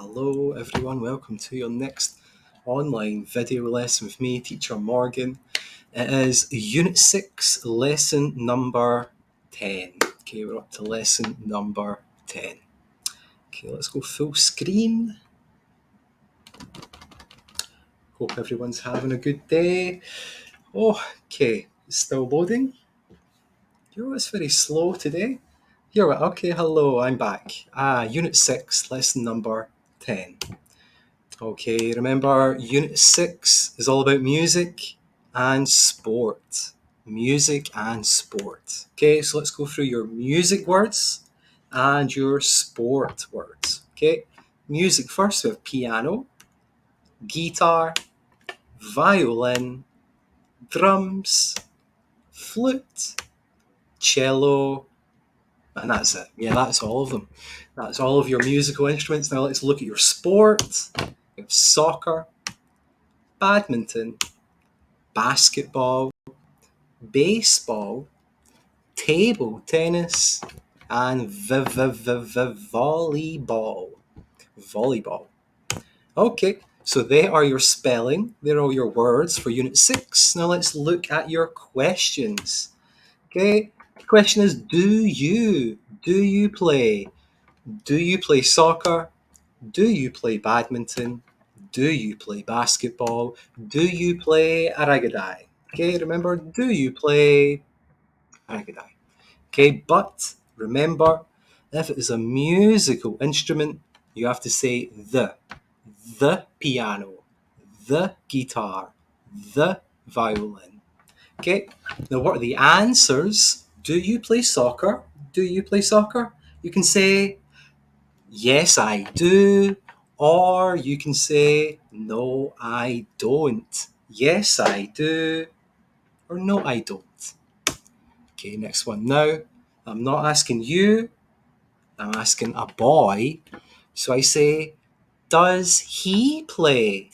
Hello everyone, welcome to your next online video lesson with me, Teacher Morgan. It is Unit 6, lesson number 10. Okay, we're up to lesson number 10. Okay, let's go full screen. Hope everyone's having a good day. Okay, it's still loading. It's very slow today. Here we are. Okay, hello, I'm back. Unit 6, lesson number 10. Okay, remember Unit 6 is all about music and sport. Music and sport. Okay, so let's go through your music words and your sport words. Okay, music first, we have piano, guitar, violin, drums, flute, cello, and that's it. Yeah, that's all of them. That's all of your musical instruments. Now let's look at your sport. We have soccer, badminton, basketball, baseball, table tennis, and volleyball. Volleyball. Okay, so they are your spelling. They're all your words for Unit 6. Now let's look at your questions. Okay, the question is, do you play? Do you play soccer? Do you play badminton? Do you play basketball? Do you play aragadai? Okay, remember, do you play aragadai? Okay, but remember, if it is a musical instrument, you have to say the piano, the guitar, the violin. Okay, now what are the answers? Do you play soccer? Do you play soccer? You can say, yes, I do. Or you can say, no, I don't. Yes, I do. Or no, I don't. Okay, next one. Now, I'm not asking you. I'm asking a boy. So I say, does he play?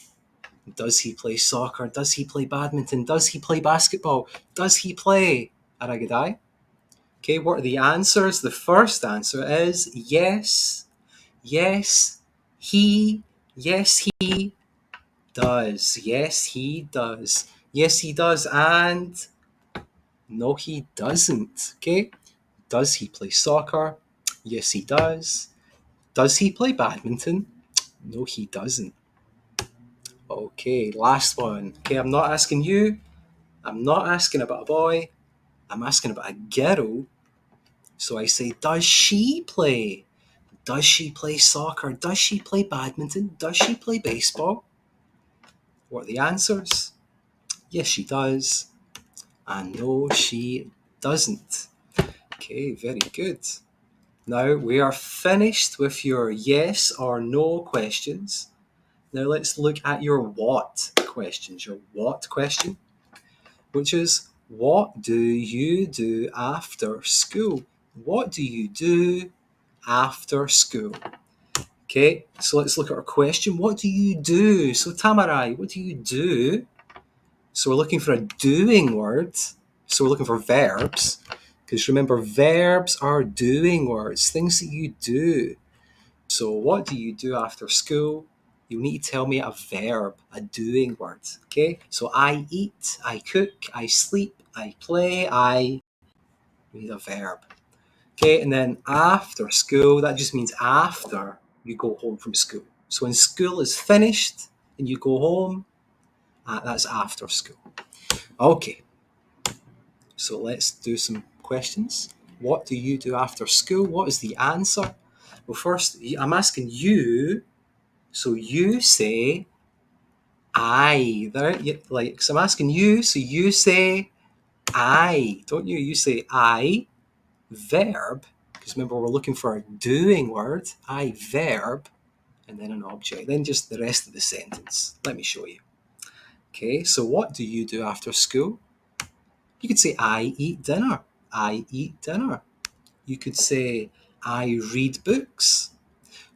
Does he play soccer? Does he play badminton? Does he play basketball? Does he play aragadai? Okay, what are the answers? The first answer is yes. Yes, he does. Yes, he does. Yes, he does. And no, he doesn't. Okay. Does he play soccer? Yes, he does. Does he play badminton? No, he doesn't. Okay, last one. Okay, I'm not asking you. I'm not asking about a boy. I'm asking about a girl. So I say, does she play? Does she play soccer? Does she play badminton? Does she play baseball? What are the answers? Yes, she does. And no, she doesn't. Okay, very good. Now we are finished with your yes or no questions. Now let's look at your what questions. Your what question, which is, what do you do after school? What do you do after school? Okay, so let's look at our question. What do you do? So Tamarai, what do you do? So we're looking for a doing word. So we're looking for verbs. Because remember, verbs are doing words, things that you do. So what do you do after school? You need to tell me a verb, a doing word. Okay, so I eat, I cook, I sleep, I play, I need a verb. Okay, and then after school, that just means after you go home from school. So when school is finished and you go home, that's after school. Okay, so let's do some questions. What do you do after school? What is the answer? Well, first, I'm asking you, so you say I. Like, so I'm asking you, so you say I, don't you? You say I, verb, because remember we're looking for a doing word, I, verb, and then an object, then just the rest of the sentence. Let me show you. Okay, so what do you do after school? You could say I eat dinner. I eat dinner. You could say I read books.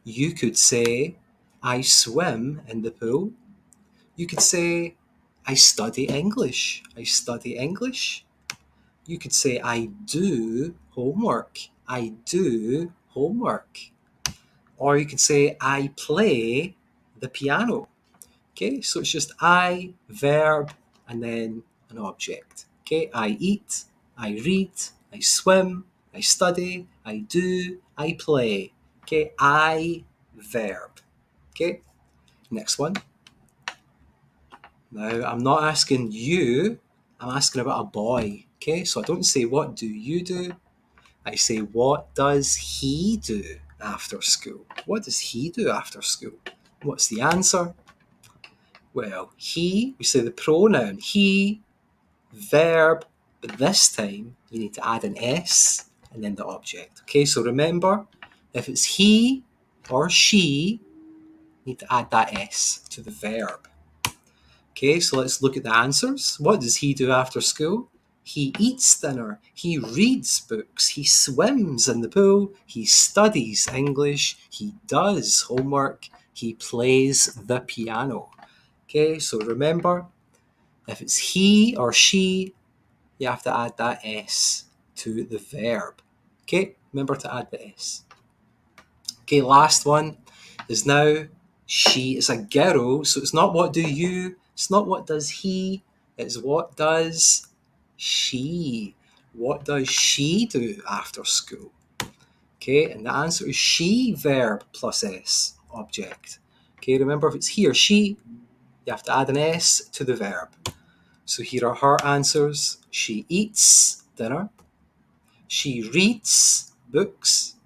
You could say I swim in the pool. You could say I study English. I study English. You could say I do homework. I do homework. Or you could say, I play the piano. Okay, so it's just I, verb, and then an object. Okay, I eat, I read, I swim, I study, I do, I play. Okay, I, verb. Okay, next one. Now, I'm not asking you, I'm asking about a boy. Okay, so I don't say, what do you do? I say, what does he do after school? What does he do after school? What's the answer? Well, he, we say the pronoun he, verb, but this time you need to add an S and then the object. Okay, so remember, if it's he or she, you need to add that S to the verb. Okay, so let's look at the answers. What does he do after school? He eats dinner, he reads books, he swims in the pool, he studies English, he does homework, he plays the piano. Okay, so remember, if it's he or she, you have to add that S to the verb. Okay, remember to add the S. Okay, last one is now she is a girl, so it's not what do you, it's not what does he, it's what does she. What does she do after school? Okay, and the answer is she, verb plus S, object. Okay, remember if it's he or she, you have to add an S to the verb. So here are her answers. She eats dinner. She reads books.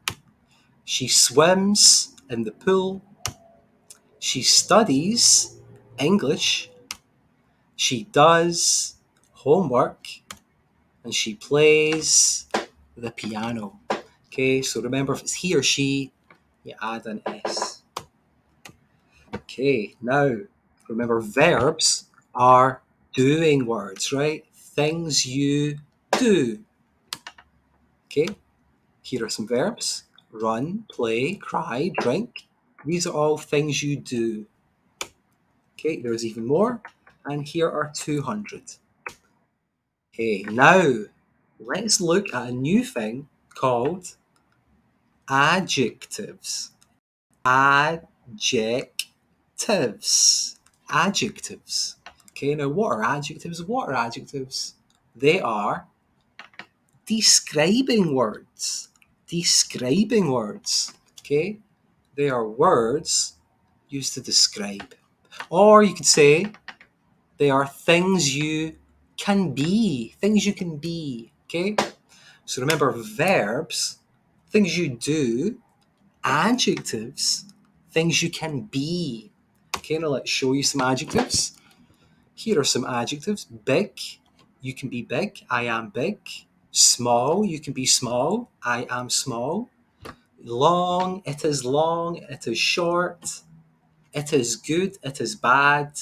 She swims in the pool. She studies English. She does homework. And she plays the piano. Okay, so remember if it's he or she, you add an S. Okay, now remember verbs are doing words, right? Things you do. Okay, here are some verbs. Run, play, cry, drink. These are all things you do. Okay, there's even more. And here are 200. Okay, now let's look at a new thing called adjectives. Adjectives. Adjectives. Okay, now what are adjectives? What are adjectives? They are describing words. Describing words. Okay, they are words used to describe. Or you could say they are things you can be. Things you can be. Okay, so remember verbs, things you do, adjectives, things you can be. Okay, now let's show you some adjectives. Here are some adjectives. Big, you can be big. I am big. Small, you can be small. I am small. Long, it is long. It is short. It is good. It is bad.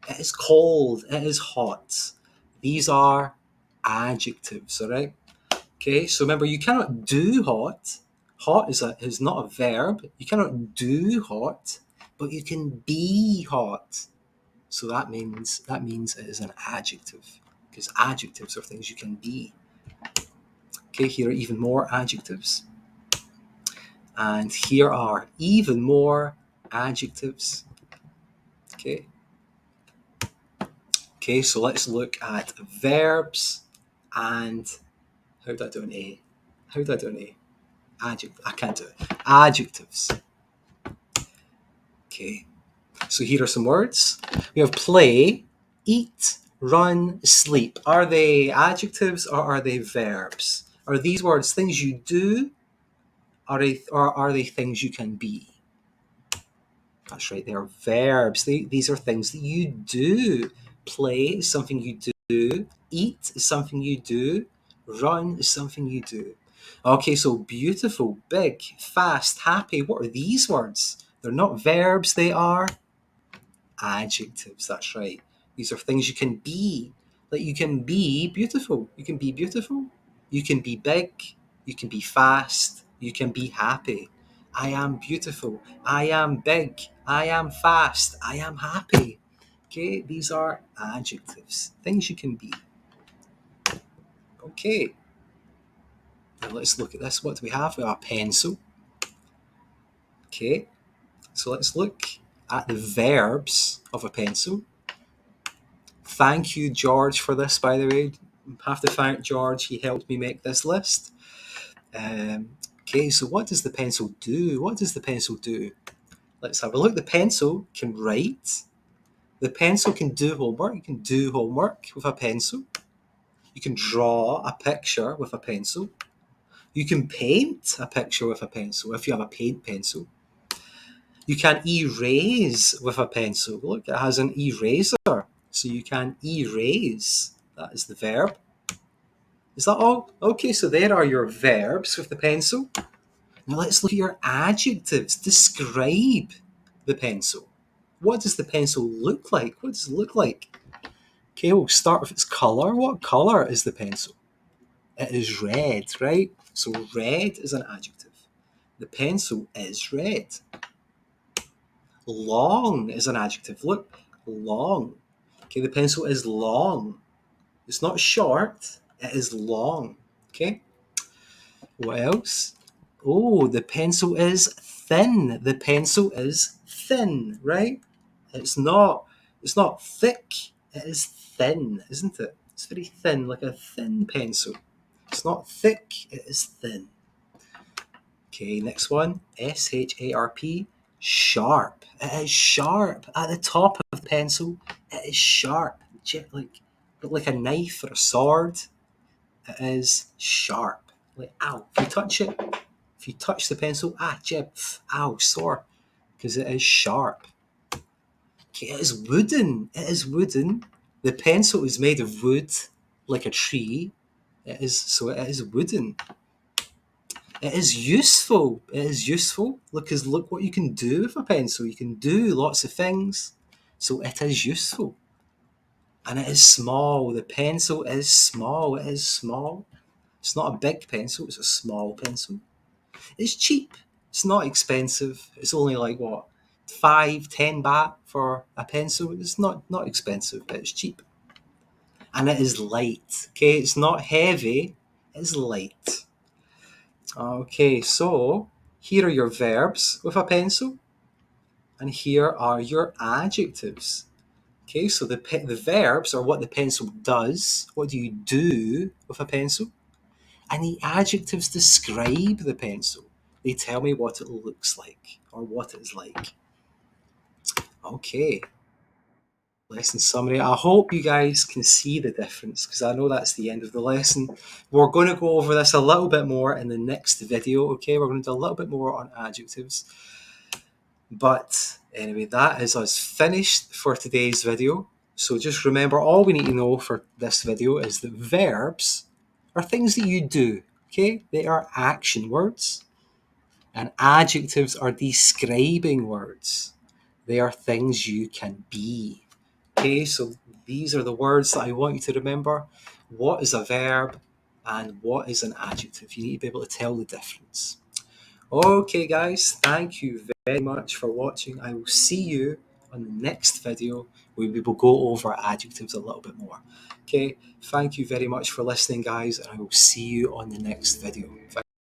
It is cold. It is hot. These are adjectives, all right? Okay, so remember, you cannot do hot. Hot is not a verb. You cannot do hot, but you can be hot. So that means it is an adjective, because adjectives are things you can be. Okay, here are even more adjectives. And here are even more adjectives. Okay. Okay, so let's look at verbs and how did I do an A? How did I do an A? Adjective. I can't do it. Adjectives. Okay. So here are some words. We have play, eat, run, sleep. Are they adjectives or are they verbs? Are these words things you do or are they things you can be? That's right, they are verbs. These are things that you do. Play is something you do. Eat is something you do. Run is something you do. Okay, so beautiful, big, fast, happy. What are these words? They're not verbs, they are adjectives. That's right. These are things you can be. Like you can be beautiful. You can be beautiful. You can be big. You can be fast. You can be happy. I am beautiful. I am big. I am fast. I am happy. Okay, these are adjectives. Things you can be. Okay. Now let's look at this. What do we have? We have a pencil. Okay, so let's look at the verbs of a pencil. Thank you, George, for this, by the way. I have to thank George. He helped me make this list. Okay, so what does the pencil do? What does the pencil do? Let's have a look. The pencil can write. The pencil can do homework. You can do homework with a pencil. You can draw a picture with a pencil. You can paint a picture with a pencil if you have a paint pencil. You can erase with a pencil. Look, it has an eraser. So you can erase. That is the verb. Is that all? Okay, so there are your verbs with the pencil. Now let's look at your adjectives. Describe the pencil. What does the pencil look like? What does it look like? Okay, we'll start with its colour. What colour is the pencil? It is red, right? So red is an adjective. The pencil is red. Long is an adjective. Look, long. Okay, the pencil is long. It's not short, it is long. Okay? What else? Oh, the pencil is thin. The pencil is thin, right? It's not thick. It is thin, isn't it? It's very thin, like a thin pencil. It's not thick, it is thin. Okay, next one. SHARP. Sharp. It is sharp. At the top of the pencil, it is sharp. Like a knife or a sword. It is sharp. Like, ow. If you touch it, if you touch the pencil, jib, ow, sore. Because it is sharp. Okay, it is wooden. It is wooden. The pencil is made of wood, like a tree. It is wooden. It is useful. It is useful. Look what you can do with a pencil. You can do lots of things. So it is useful. And it is small. The pencil is small. It is small. It's not a big pencil. It's a small pencil. It's cheap. It's not expensive. It's only like what, 5-10 baht for a pencil. It's not expensive, but it's cheap. And it is light. Okay, it's not heavy. It's light. Okay, so here are your verbs with a pencil, and here are your adjectives. Okay, so the verbs are what the pencil does. What do you do with a pencil? And the adjectives describe the pencil. They tell me what it looks like or what it is like. Okay, lesson summary. I hope you guys can see the difference because I know that's the end of the lesson. We're going to go over this a little bit more in the next video. Okay, we're going to do a little bit more on adjectives. But anyway, that is us finished for today's video. So just remember, all we need to know for this video is that verbs are things that you do. Okay, they are action words. And adjectives are describing words. They are things you can be. Okay, so these are the words that I want you to remember. What is a verb and what is an adjective? You need to be able to tell the difference. Okay, guys, thank you very much for watching. I will see you on the next video where we will go over adjectives a little bit more. Okay, thank you very much for listening, guys, and I will see you on the next video.